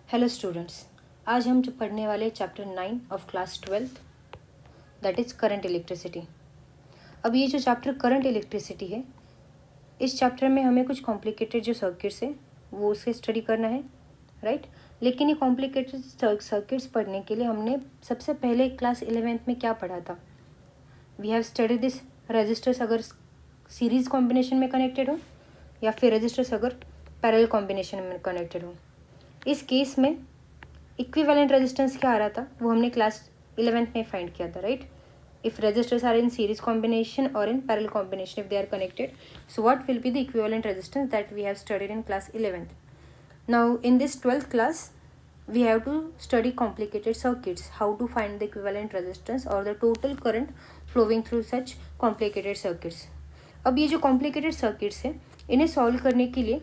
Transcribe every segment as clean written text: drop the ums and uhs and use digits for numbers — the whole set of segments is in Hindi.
हेलो स्टूडेंट्स, आज हम जो पढ़ने वाले chapter 9 of class 12th that is current electricity. अब ये जो चैप्टर करंट इलेक्ट्रिसिटी है, इस चैप्टर में हमें कुछ कॉम्प्लिकेटेड जो सर्किट्स है वो उससे स्टडी करना है, राइट। लेकिन ये कॉम्प्लिकेटेड सर्किट्स पढ़ने के लिए हमने सबसे पहले क्लास 11th में क्या पढ़ा था? We have study this registers अगर सीरीज़ कॉम्बिनेशन में कनेक्टेड हो या फिर रजिस्टर्स अगर पैरेलल कॉम्बिनेशन में कनेक्टेड हो। इस केस में इक्विवेलेंट रेजिस्टेंस क्या आ रहा था वो हमने क्लास 11th में फाइंड किया था, right. If resistors are in series combination और in parallel combination, if they are connected, so what will be the equivalent resistance that we have studied in class 11th? Now in this 12th class we have to study complicated circuits, how to find the equivalent resistance or the total current flowing through such complicated circuits. अब ये जो complicated circuits है इन्हें सॉल्व करने के लिए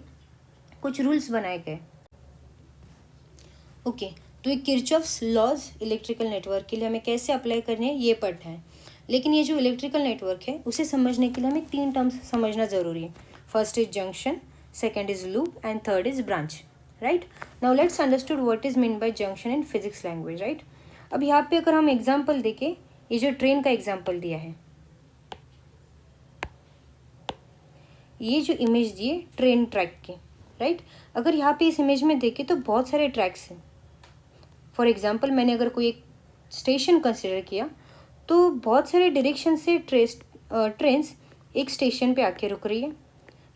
कुछ रूल्स बनाए गए। ओके, तो ये किरचॉफ्स लॉज इलेक्ट्रिकल नेटवर्क के लिए हमें कैसे अप्लाई करने हैं ये पढ़ना है। लेकिन ये जो इलेक्ट्रिकल नेटवर्क है उसे समझने के लिए हमें 3 टर्म्स समझना ज़रूरी है। First is junction, second is loop and third is branch, right. Now let's understood what is mean by junction in physics language, right. अब यहाँ पे अगर हम एग्जाम्पल देखें, ये जो ट्रेन का एग्जाम्पल दिया है, ये जो इमेज दी है ट्रेन ट्रैक की, राइट। अगर यहाँ पे इस इमेज में देखें तो बहुत सारे ट्रैक्स हैं। फॉर एग्जाम्पल मैंने अगर कोई एक स्टेशन कंसिडर किया तो बहुत सारे डायरेक्शन से ट्रेन्स एक स्टेशन पे आके रुक रही है,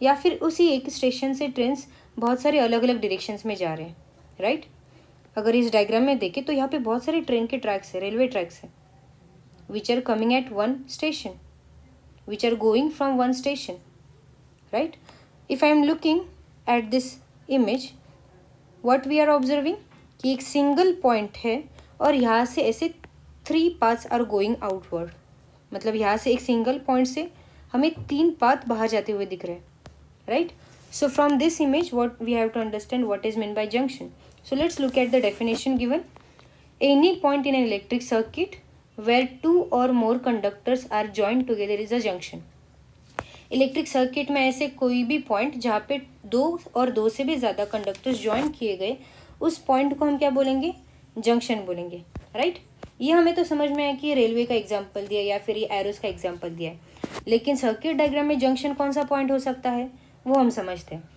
या फिर उसी एक स्टेशन से ट्रेन्स बहुत सारे अलग अलग डायरेक्शंस में जा रहे हैं, राइट। अगर इस डायग्राम में देखें तो यहाँ पे बहुत सारे ट्रेन के ट्रैक्स है, रेलवे ट्रैक्स है, which are coming at one station, which are going from one station, right. If I am looking at this image, what we are observing कि एक सिंगल पॉइंट है और यहाँ से ऐसे 3 पाथ्स आर गोइंग आउटवर्ड, मतलब यहाँ से एक सिंगल पॉइंट से हमें 3 पाथ बाहर जाते हुए दिख रहे हैं, right. So from this image what we have to understand what is mean by junction. So let's look at the definition given. Any point in an electric circuit where 2 or more conductors are joined together is a junction. Electric circuit में ऐसे कोई भी पॉइंट जहाँ पे 2 और 2 से भी ज़्यादा कंडक्टर्स ज्वाइन किए गए, उस पॉइंट को हम क्या बोलेंगे? जंक्शन बोलेंगे, राइट। ये हमें तो समझ में आया कि रेलवे का एग्जांपल दिया या फिर ये एरोस का एग्जांपल दिया है, लेकिन सर्किट डायग्राम में जंक्शन कौन सा पॉइंट हो सकता है वो हम समझते हैं।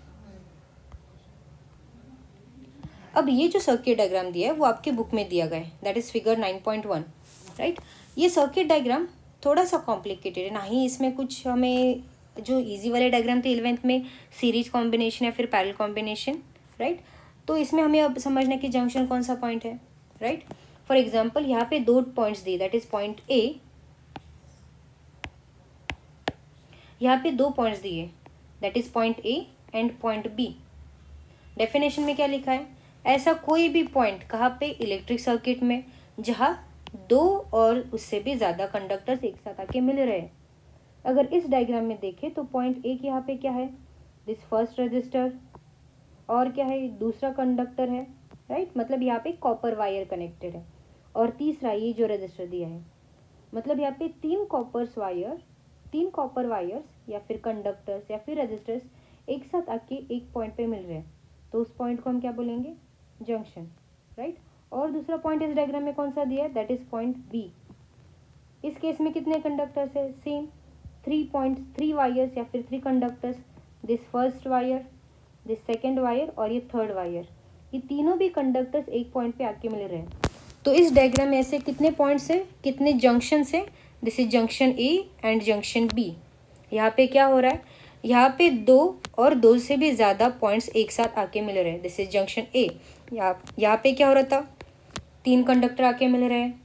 अब ये जो सर्किट डायग्राम दिया है वो आपके बुक में दिया गया है, दैट इज फिगर 9.1, राइट। ये सर्किट डायग्राम थोड़ा सा कॉम्प्लिकेटेड है, ना ही इसमें कुछ हमें जो इजी वाले डायग्राम थे 11th में, सीरीज कॉम्बिनेशन या फिर पैरेलल कॉम्बिनेशन, राइट। तो इसमें हमें अब समझना कि जंक्शन कौन सा पॉइंट है, राइट। फॉर एग्जाम्पल यहाँ पे 2 पॉइंट्स दिए, दैट इज पॉइंट ए, यहाँ पे 2 पॉइंट्स दिए, that is point A and point B. Definition में क्या लिखा है? ऐसा कोई भी पॉइंट कहाँ पे? इलेक्ट्रिक सर्किट में, जहाँ 2 और उससे भी ज़्यादा कंडक्टर्स एक साथ आके मिल रहे हैं। अगर इस डायग्राम में देखें तो पॉइंट ए के यहाँ पे क्या है? दिस फर्स्ट रजिस्टर, और क्या है? दूसरा कंडक्टर है, राइट। मतलब यहाँ पे कॉपर वायर कनेक्टेड है, और तीसरा ये जो रजिस्टर दिया है, मतलब यहाँ पे 3 कॉपर वायर्स या फिर कंडक्टर्स या फिर रजिस्टर्स एक साथ आके एक पॉइंट पे मिल रहे हैं, तो उस पॉइंट को हम क्या बोलेंगे? Junction, right. और दूसरा पॉइंट इस डायग्राम में कौन सा दिया है? That is point B. इस केस में कितने कंडक्टर्स है? सेम 3 वायर्स या फिर 3 conductors, this first wire, this second wire और ये थर्ड वायर, ये तीनों भी कंडक्टर्स एक पॉइंट पे आके मिल रहे हैं। तो इस डायग्राम में ऐसे कितने पॉइंट्स हैं, कितने जंक्शन है? This is junction A and junction B. यहाँ पे क्या हो रहा है? यहाँ पे 2 और 2 से भी ज़्यादा पॉइंट्स एक साथ आके मिल रहे हैं, दिस इज जंक्शन ए। यहाँ पे क्या हो रहा था? 3 कंडक्टर आके मिल रहे हैं।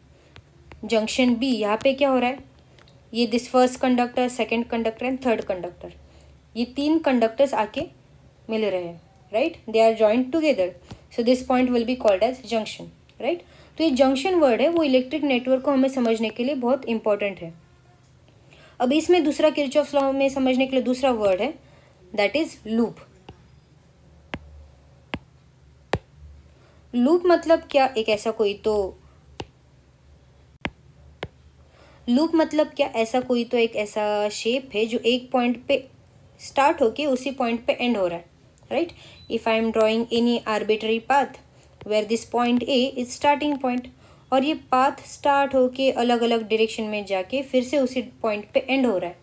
जंक्शन बी, यहाँ पे क्या हो रहा है? ये this first conductor, second conductor and third conductor, ये 3 कंडक्टर्स आके मिल रहे हैं, right. They are joint together, so this point will be called as junction, right. तो ये जंक्शन वर्ड है वो इलेक्ट्रिक नेटवर्क को हमें समझने के लिए बहुत इंपॉर्टेंट है। अब इसमें दूसरा किरचॉफ्स लॉ में समझने के लिए दूसरा वर्ड है, दैट इज लूप। लूप मतलब क्या? लूप मतलब क्या? ऐसा कोई तो एक ऐसा शेप है जो एक पॉइंट पे स्टार्ट होके उसी पॉइंट पे एंड हो रहा है, राइट। If I am drawing any arbitrary path where this point A is starting point, और ये पाथ स्टार्ट होके अलग अलग डायरेक्शन में जाके फिर से उसी पॉइंट पे एंड हो रहा है.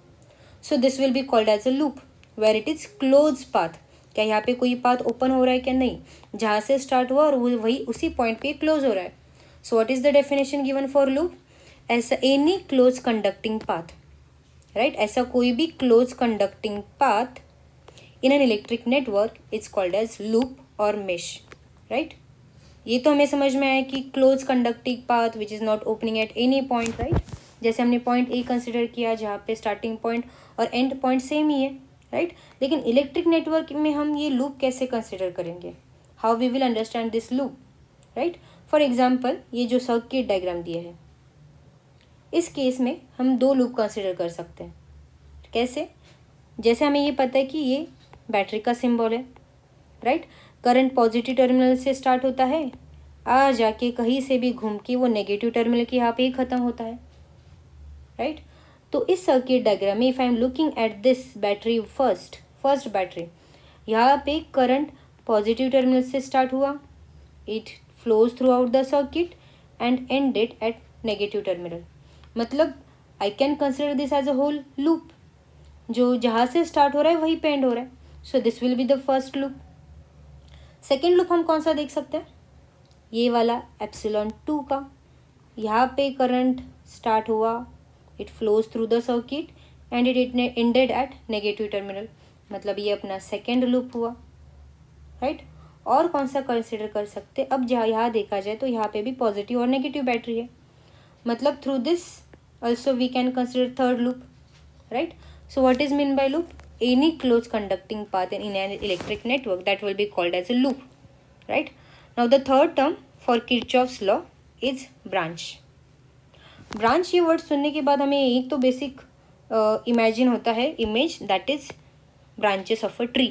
So this will be called as a loop where it is close path. क्या यहाँ पे कोई पाथ ओपन हो रहा है क्या? नहीं, जहाँ से स्टार्ट हुआ और वही उसी पॉइंट पे क्लोज हो रहा है. So what is the definition given for loop? ऐसा any close conducting path, right, ऐसा कोई भी close conducting path in an electric network is called as loop और मेश, राइट. ये तो हमें समझ में आया कि close conducting path which is not opening at any point, right. जैसे हमने पॉइंट ए कंसिडर किया जहाँ पे स्टार्टिंग पॉइंट और एंड पॉइंट सेम ही है, राइट. लेकिन इलेक्ट्रिक नेटवर्क में हम ये लूप कैसे कंसिडर करेंगे? How we will understand this loop, right. For example ये जो सर्किट डायग्राम दिया है, इस केस में हम दो लूप कंसिडर कर सकते हैं. कैसे? जैसे हमें ये पता है कि ये बैटरी का सिंबल है, राइट. करंट पॉजिटिव टर्मिनल से स्टार्ट होता है, आ जाके कहीं से भी घूम के वो नेगेटिव टर्मिनल के यहाँ पे ही ख़त्म होता है, राइट. तो इस सर्किट डायग्राम में if I am looking at this battery first battery, यहाँ पे करंट पॉजिटिव टर्मिनल से स्टार्ट हुआ, it flows throughout the circuit and ended at negative terminal. मतलब I can consider this as a whole loop, जो जहाँ से स्टार्ट हो रहा है वहीं पे एंड हो रहा है. So this will be the first loop. Second loop हम कौन सा देख सकते हैं? ये वाला एप्सिलॉन 2 का. यहाँ पे करंट स्टार्ट हुआ, it flows through the circuit and it ended at negative terminal. मतलब ये अपना सेकेंड लूप हुआ, राइट. और कौन सा कंसिडर कर सकते? अब जहाँ यहाँ देखा जाए तो यहाँ पे भी पॉजिटिव और नेगेटिव बैटरी है, मतलब through this also we can consider third loop, right. So what is mean by loop? Any close conducting path in an electric network that will be called as a loop, right. Now the third term for Kirchhoff's law is branch. Branch ये वर्ड सुनने के बाद हमें एक तो बेसिक इमेजिन होता है image, that is branches of a tree,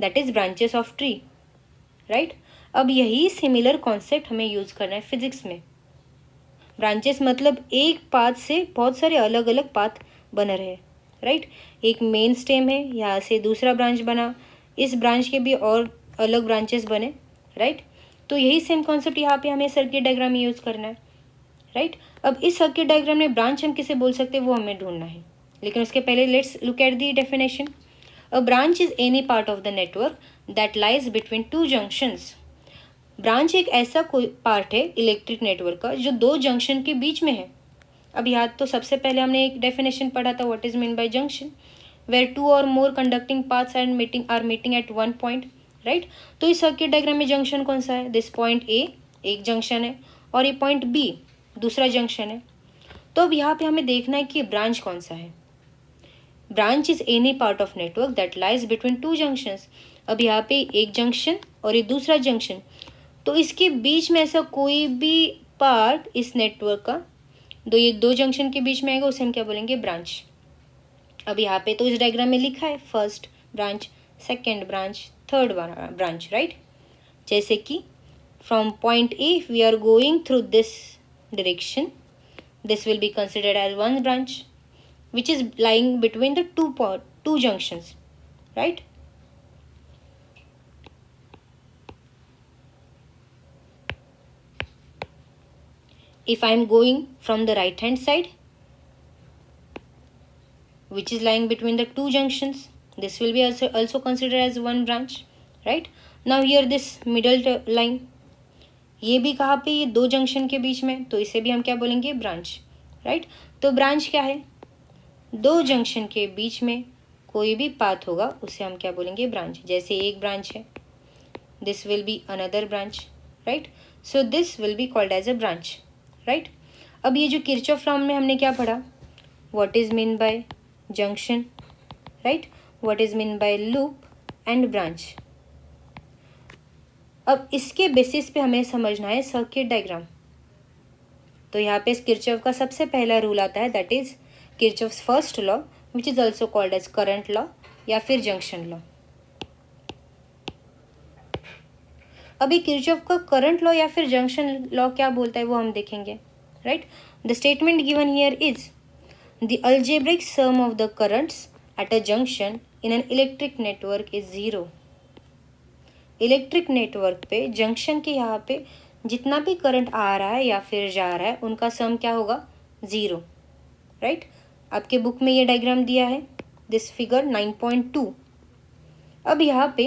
that is branches of tree, right. अब यही सिमिलर कॉन्सेप्ट हमें यूज करना है फिजिक्स में. ब्रांचेस मतलब एक पाथ से बहुत सारे अलग अलग पाथ बन रहे, राइट. एक मेन स्टेम है, यहाँ से दूसरा ब्रांच बना, इस ब्रांच के भी और अलग ब्रांचेस बने, राइट. तो यही सेम कॉन्सेप्ट यहाँ पे हमें सर्किट डायग्राम में यूज़ करना है, राइट. अब इस सर्किट डायग्राम में ब्रांच हम किसे बोल सकते हैं वो हमें ढूंढना है, लेकिन उसके पहले let's look at the definition. A branch is any part of the network that lies between two junctions. Branch एक ऐसा कोई पार्ट है इलेक्ट्रिक नेटवर्क का जो दो जंक्शन के बीच में है. अब यहाँ तो सबसे पहले हमने एक डेफिनेशन पढ़ा था, what is mean by junction, where two or more conducting paths and meeting at one point, right. तो इस सर्किट डायग्राम में जंक्शन कौन सा है? दिस पॉइंट ए एक जंक्शन है और ये पॉइंट बी दूसरा जंक्शन है. तो अब यहाँ पे हमें देखना है कि ब्रांच कौन सा है. Branch is any part of network that lies between two junctions. अब यहाँ पे एक जंक्शन और ये दूसरा जंक्शन, तो इसके बीच में ऐसा कोई भी पार्ट इस नेटवर्क का दो जंक्शन के बीच में आएगा, उसे हम क्या बोलेंगे? ब्रांच. अब यहाँ पे तो इस डायग्राम में लिखा है first branch, second branch, third branch, right. जैसे कि from point A we are going through this direction, this will be considered as one branch which is lying between the two junctions, right. If I am going from the right hand side, which is lying between the two junctions, this will be also considered as one branch, right. Now here this middle line, ये भी कहाँ पे? ये दो जंक्शन के बीच में, तो इसे भी हम क्या बोलेंगे? Branch, right. तो ब्रांच क्या है? दो जंक्शन के बीच में कोई भी पाथ होगा उसे हम क्या बोलेंगे? ब्रांच. जैसे एक ब्रांच है, this will be another branch, right. So this will be called as a branch, right. अब ये जो किरचॉफ लॉ में हमने क्या पढ़ा? What is mean by junction, right. What is mean by loop and branch. अब इसके बेसिस पे हमें समझना है सर्किट डायग्राम. तो यहाँ पे किरचॉफ का सबसे पहला रूल आता है, that is Kirchhoff's first law which is also called as current law या फिर जंक्शन लॉ. अभी किरचॉफ का करंट लॉ या फिर जंक्शन लॉ क्या बोलता है वो हम देखेंगे, राइट. The statement given here is the algebraic sum of the currents at a junction in an electric network is 0. Electric network पे जंक्शन के यहाँ पे जितना भी करंट आ रहा है या फिर जा रहा है उनका सम क्या होगा, 0, राइट। आपके बुक में ये डायग्राम दिया है, दिस फिगर 9.2। अब यहाँ पे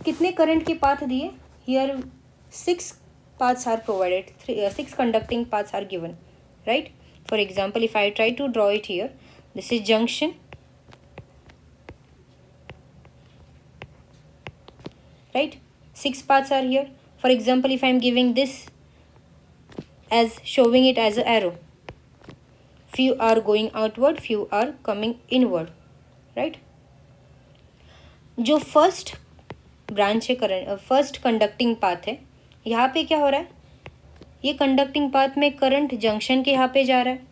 कितने करंट के पाथ दिए, here 6 paths are provided, 6 conducting paths are given, right? For example, if I try to draw it here, this is junction, right? 6 paths are here. For example, if I am giving this as showing it as an arrow, few are going outward, few are coming inward, right? जो फर्स्ट ब्रांच है करंट, फर्स्ट कंडक्टिंग पाथ है, यहाँ पे क्या हो रहा है, ये कंडक्टिंग पाथ में करंट जंक्शन के यहाँ पे जा रहा है।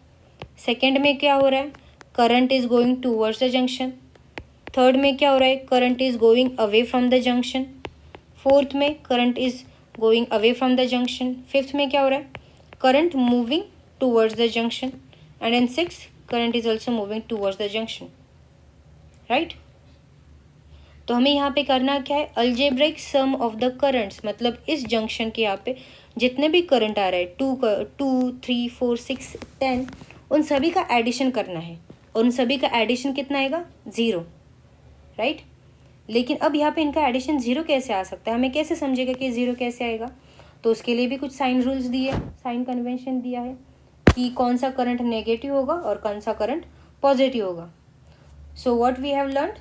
सेकेंड में क्या हो रहा है, current is going towards the junction. Third में क्या हो रहा है, current is going away from the junction. Fourth में current is going away from the junction. Fifth में क्या हो रहा है, current moving towards the junction. And in six, current is also moving towards the junction, right. तो हमें यहाँ पे करना क्या है, algebraic sum of the currents, मतलब इस जंक्शन के यहाँ पे जितने भी करंट आ रहे हैं 2, 3, 4, 6, 10, उन सभी का एडिशन करना है। और उन सभी का एडिशन कितना आएगा, 0, राइट। लेकिन अब यहाँ पे इनका एडिशन 0 कैसे आ सकता है, हमें कैसे समझेगा कि 0 कैसे आएगा। तो उसके लिए भी कुछ साइन रूल्स दिए, साइन कन्वेंशन दिया है कि कौन सा करंट नेगेटिव होगा और कौन सा करंट पॉजिटिव होगा। So what we have learned,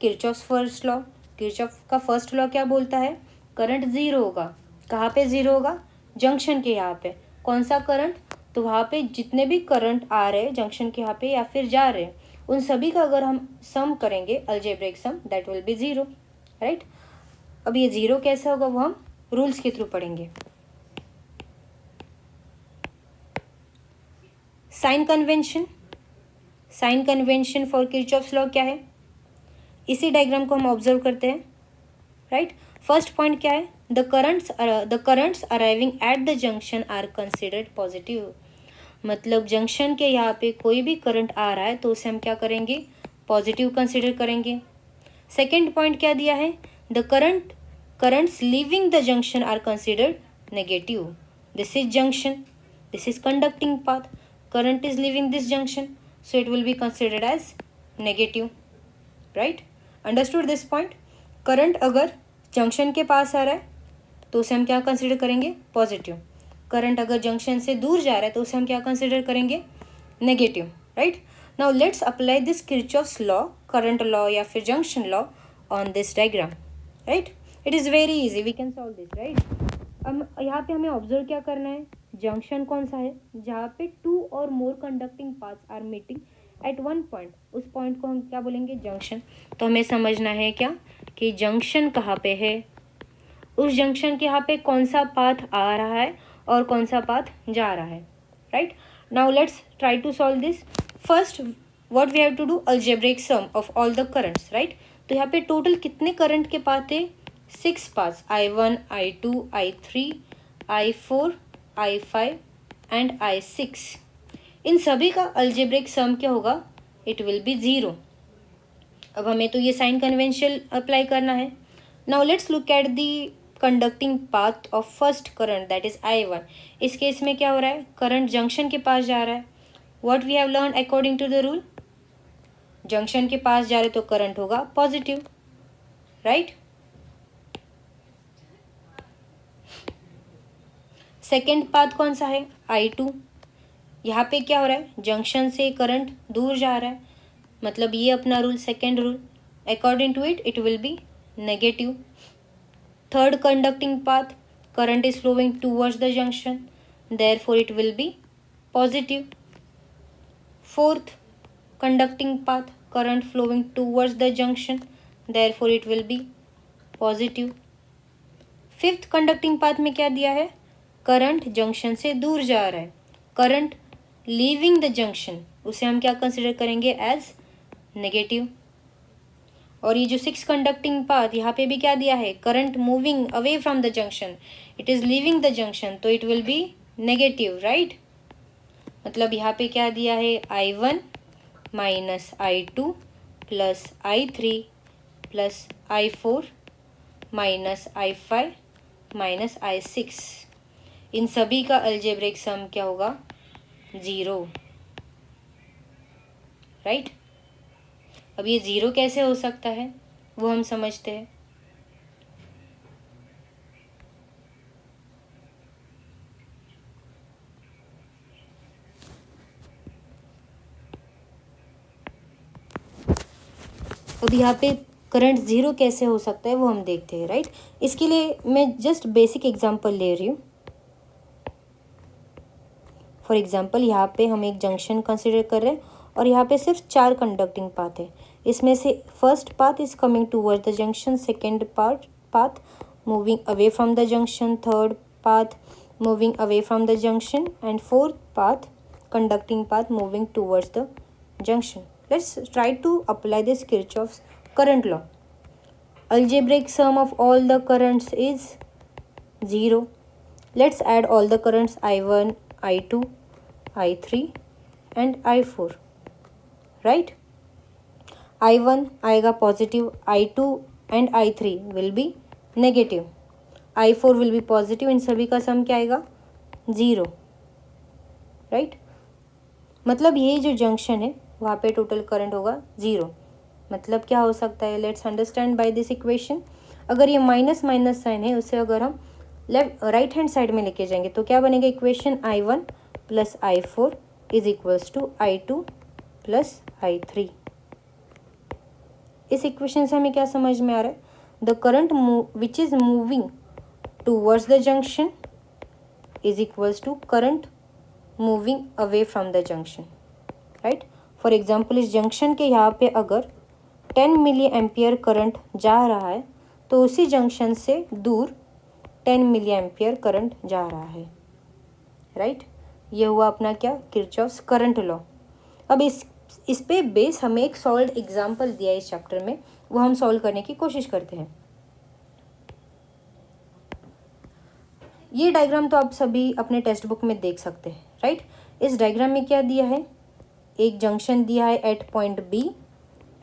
Kirchhoff's first law. Kirchhoff का फर्स्ट लॉ क्या बोलता है, करंट 0 होगा। कहाँ पे 0 होगा, जंक्शन के यहाँ पे। कौन सा करंट, तो वहाँ पे जितने भी करंट आ रहे हैं जंक्शन के यहाँ पे या फिर जा रहे हैं, उन सभी का अगर हम सम करेंगे, algebraic sum, that will be 0, right. अब ये 0 कैसे होगा वो हम रूल्स के थ्रू पढ़ेंगे। Sign convention, sign convention for Kirchhoff's law क्या है, इसी डायग्राम को हम ऑब्जर्व करते हैं, राइट। फर्स्ट पॉइंट क्या है, the currents arriving at the junction are considered positive. मतलब जंक्शन के यहाँ पे कोई भी करंट आ रहा है तो उसे हम क्या करेंगे, पॉजिटिव कंसिडर करेंगे। सेकेंड पॉइंट क्या दिया है, the currents leaving the junction are considered negative. This is junction, this is conducting path, current is leaving this junction, so it will be considered as negative, right. Understood this point. Current अगर जंक्शन के पास आ रहा है तो उसे हम क्या कंसिडर करेंगे, पॉजिटिव। करंट अगर जंक्शन से दूर जा रहा है तो उसे हम क्या कंसिडर करेंगे, negative, right. Now let's apply this Kirchhoff's law, current law या फिर junction law on this diagram, right. It is very easy, we can solve this, right. अब यहाँ पे हमें ऑब्जर्व क्या करना है, जंक्शन कौन सा है, जहाँ पे 2 or more conducting paths are meeting at one point, उस पॉइंट को हम क्या बोलेंगे, जंक्शन। तो हमें समझना है क्या कि जंक्शन कहाँ पे है, उस जंक्शन के यहाँ पे कौन सा पाथ आ रहा है और कौन सा पाथ जा रहा है, right. Now let's try to solve this. First what we have to do, algebraic sum of all the currents, right. तो यहाँ पे टोटल कितने करंट के पाथ है, 6 paths, I1, I2, I3, I4, I5 and I6। इन सभी का अल्जेब्रिक सम क्या होगा, इट विल बी 0। अब हमें तो ये साइन कन्वेंशन अप्लाई करना है। Now let's look at the conducting path of first current, that is I1। इस केस में क्या हो रहा है, करंट जंक्शन के पास जा रहा है। What we have learn according to the rule, junction के पास जा रहे तो करंट होगा पॉजिटिव, राइट। सेकेंड पाथ कौन सा है, I2। यहाँ पे क्या हो रहा है, जंक्शन से करंट दूर जा रहा है, मतलब ये अपना rule, second rule, according to it will be negative. Third conducting path, current is flowing towards the junction, therefore it will be positive. Fourth conducting path, current flowing towards the junction, therefore it will be positive. Fifth conducting path में क्या दिया है, करंट जंक्शन से दूर जा रहा है, करंट लीविंग द जंक्शन, उसे हम क्या कंसिडर करेंगे, एज नेगेटिव। और ये जो 6 कंडक्टिंग पाथ, यहाँ पे भी क्या दिया है, current moving away from the junction, it is leaving the junction, तो it will be negative, right. मतलब यहाँ पे क्या दिया है, I1 minus I2 plus I3 plus I4 -I5 -I6, इन सभी का अलजेब्रिक सम क्या होगा? 0, राइट। अब ये 0 कैसे हो सकता है वो हम समझते हैं। अब यहाँ पे करंट 0 कैसे हो सकता है वो हम देखते हैं, राइट। इसके लिए मैं जस्ट बेसिक एग्जांपल ले रही हूँ। फॉर एग्जांपल यहाँ पे हम एक जंक्शन कंसिडर कर रहे हैं और यहाँ पे सिर्फ 4 कंडक्टिंग पाथ है। इसमें से first path is coming toward the junction, second path moving away from the junction, third path moving away from the junction and fourth path conducting path moving towards the junction. Let's try to apply this Kirchhoff's current law. Algebraic sum of all the currents is 0. Let's add all the currents I1, I2, I3 and I4. Right? I1 आएगा positive, I2 and I3 will be negative, I4 will be positive. इन सभी का सम क्या आएगा? 0. राइट, मतलब ये जो जंक्शन है वहाँ पे टोटल करंट होगा 0। मतलब क्या हो सकता है? Let's understand by this equation. अगर ये माइनस माइनस साइन है उसे अगर हम राइट हैंड साइड में लेके जाएंगे तो क्या बनेगा? Equation I1 plus I4 is equals to I2 plus I3। इस इक्वेशन से हमें क्या समझ में आ रहा है? The current which is moving towards the junction is equals to current moving away from the junction, right. For example इस जंक्शन के यहाँ पे अगर 10 मिली एम्पियर करंट जा रहा है तो उसी जंक्शन से दूर 10 मिली एम्पियर करंट जा रहा है, राइट। ये हुआ अपना क्या? Kirchhoff's current law. अब इस पे बेस हमें एक सॉल्व एग्जाम्पल दिया है इस चैप्टर में, वो हम सॉल्व करने की कोशिश करते हैं। ये डायग्राम तो आप सभी अपने टेक्स्ट बुक में देख सकते हैं, राइट। इस डायग्राम में क्या दिया है? एक जंक्शन दिया है at point B,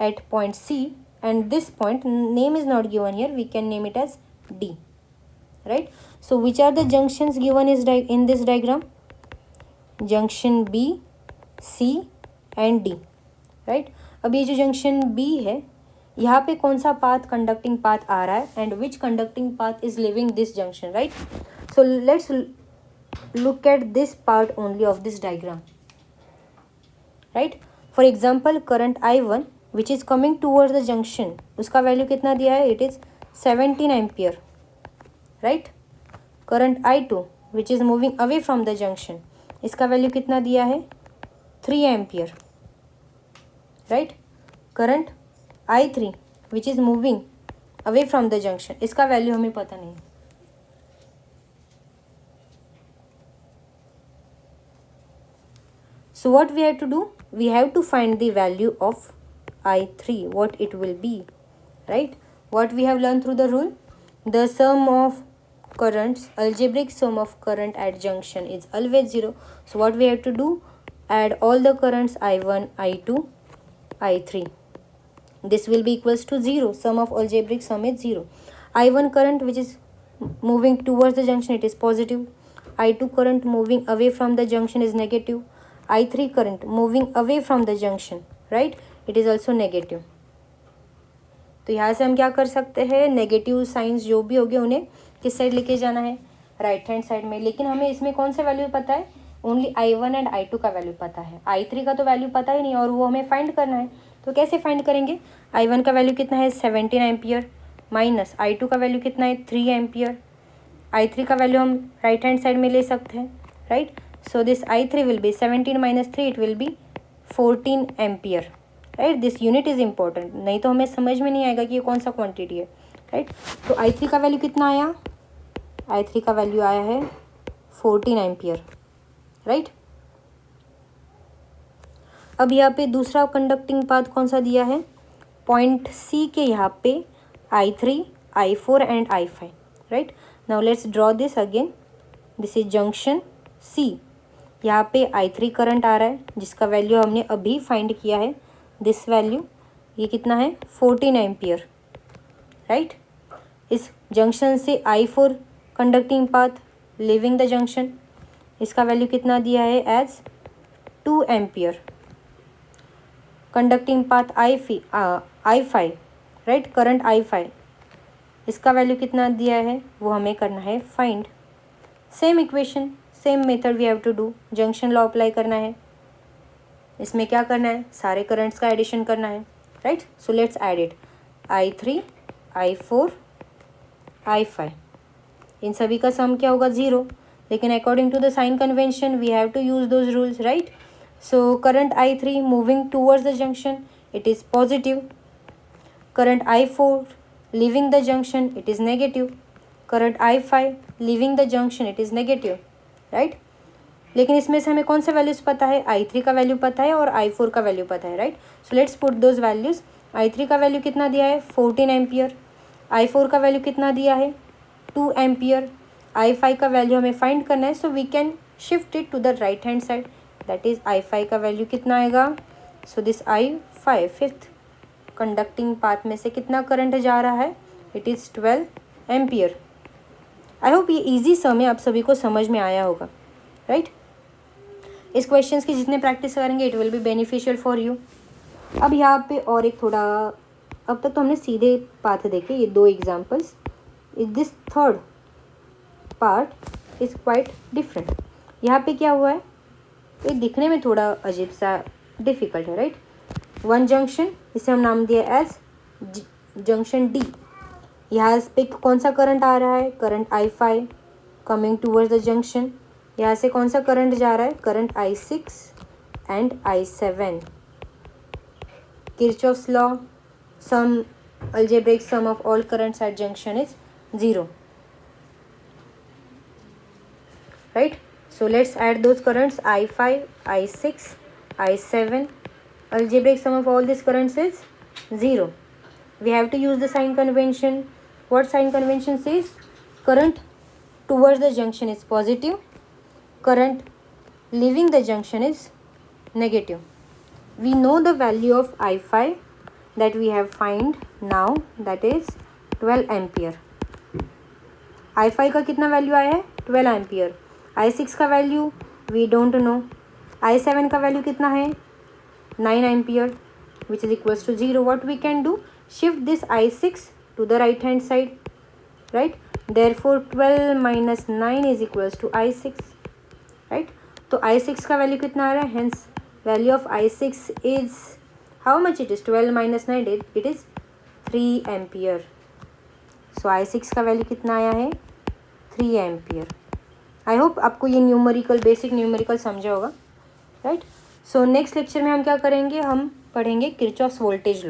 at point C and this point name is not given here, we can name it as D, right. So which are the junctions given in this diagram? Junction B, C and D, right. अब ये जो जंक्शन बी है यहाँ पे कौन सा पाथ, कंडक्टिंग पाथ आ रहा है and which conducting path is living this junction, right. So let's look at this part only of this diagram, right? For example, current I1 which is coming towards the junction, उसका वैल्यू कितना दिया है? It is 17 ampere, right? Current I2 which is moving away from the junction, इसका वैल्यू कितना दिया है? 3 ampere, right? Current I3 which is moving away from the junction, इसका वैल्यू हमें पता नहीं। So what we have to do? We have to find the value of I3, what it will be, right? What we have learned through the rule? The sum of currents, algebraic sum of current at junction is always 0. So what we have to do? Add all the currents I1, I2, I3. This will be equals to 0. Sum of algebraic sum is 0. I1 current which is moving towards the junction, it is positive. I2 current moving away from the junction is negative. I3 current moving away from the junction, right? It is also negative. तो यहाँ से हम क्या कर सकते हैं? नेगेटिव साइंस जो भी होंगे उन्हें किस साइड लेके जाना है? राइट हैंड साइड में। लेकिन हमें इसमें कौन सा वैल्यू पता है? ओनली I1 एंड I2 का वैल्यू पता है, I3 का तो वैल्यू पता ही नहीं और वो हमें फाइंड करना है। तो कैसे फाइंड करेंगे? I1 का वैल्यू कितना है? 17 एम्पियर माइनस I2 का वैल्यू कितना है? 3 एम्पियर। I3 का वैल्यू हम राइट हैंड साइड में ले सकते हैं, right. So this I3 will be 17 minus 3, it will be 14 ampere, right? This unit is important, नहीं तो हमें समझ में नहीं आएगा कि ये कौन सा क्वांटिटी है, राइट। तो I3 का वैल्यू कितना आया? I3 का वैल्यू आया है 14 एम्पियर, राइट। अब यहाँ पे दूसरा कंडक्टिंग पाथ कौन सा दिया है? पॉइंट सी के यहाँ पे I3, I4 and I5, right. Now let's draw this again. This is junction C, यहाँ पे I3 करंट आ रहा है जिसका वैल्यू हमने अभी फाइंड किया है, दिस वैल्यू, ये कितना है? 14 एम्पियर, राइट। इस जंक्शन से I4 conducting path leaving the junction, इसका वैल्यू कितना दिया है as 2 ampere. Conducting path I5 right, current I5, इसका वैल्यू कितना दिया है वो हमें करना है find. Same equation, same method we have to do, junction law apply करना है। इसमें क्या करना है, सारे करंट्स का एडिशन करना है right. So let's add it, I3 I4 I5, इन सभी का सम क्या होगा 0, लेकिन according to the sign convention we have to use those rules right. So current I3 moving towards the junction it is positive, current I4 leaving the junction it is negative, current I5 leaving the junction it is negative right। लेकिन इसमें से हमें कौन से वैल्यूज़ पता है, I3 का वैल्यू पता है और I4 का वैल्यू पता है right. So let's put those values. I3 का वैल्यू कितना दिया है 14 एम्पियर, I4 का वैल्यू कितना दिया है 2 एम्पियर, I5 का वैल्यू हमें फाइंड करना है। So we can shift it to the right hand side, that is I5 का वैल्यू कितना आएगा। So this I5 fifth conducting path में से कितना करंट जा रहा है, it is 12 ampere. I hope ये इजी सम है, आप सभी को समझ में आया होगा राइट। इस क्वेश्चंस की जितने प्रैक्टिस करेंगे it will be beneficial for you. अब यहाँ पे और एक थोड़ा, अब तक तो हमने सीधे पाथ देखे, ये 2 examples, this third part is quite different. यहाँ पे क्या हुआ है, ये दिखने में थोड़ा अजीब सा डिफ़िकल्ट है राइट। वन जंक्शन, इसे हम नाम दिया एज जंक्शन डी। यहाँ पे कौन सा करंट आ रहा है, current I5 coming towards the junction. यहाँ से कौन सा करंट जा रहा है, current I6 and I7। Kirchhoff's law, sum algebraic sum of all currents at junction is 0 right। So let's add those currents, I5 I6 I7, algebraic sum of all these currents is 0। we have to use the sign convention. What sign convention says, current towards the junction is positive, current leaving the junction is negative. We know the value of I5 that we have find now, that is 12 ampere. I5 का कितना वैल्यू आया है 12 एम्पियर। I6 का value we don't know. I7 का वैल्यू कितना है 9 ampere which is equals to 0. What we can do, shift this I6 to the right hand side right, therefore 12 minus 9 is equals to I6 right। तो I6 का वैल्यू कितना आ रहा है, hence value of I6 is how much it is, 12 minus 9 it is 3 ampere. So I6 का वैल्यू कितना आया है 3 एम्पियर। आई होप आपको ये न्यूमेरिकल, बेसिक न्यूमेरिकल समझा होगा राइट। सो नेक्स्ट लेक्चर में हम क्या करेंगे, हम पढ़ेंगे किरचॉफ्स वोल्टेज लॉ।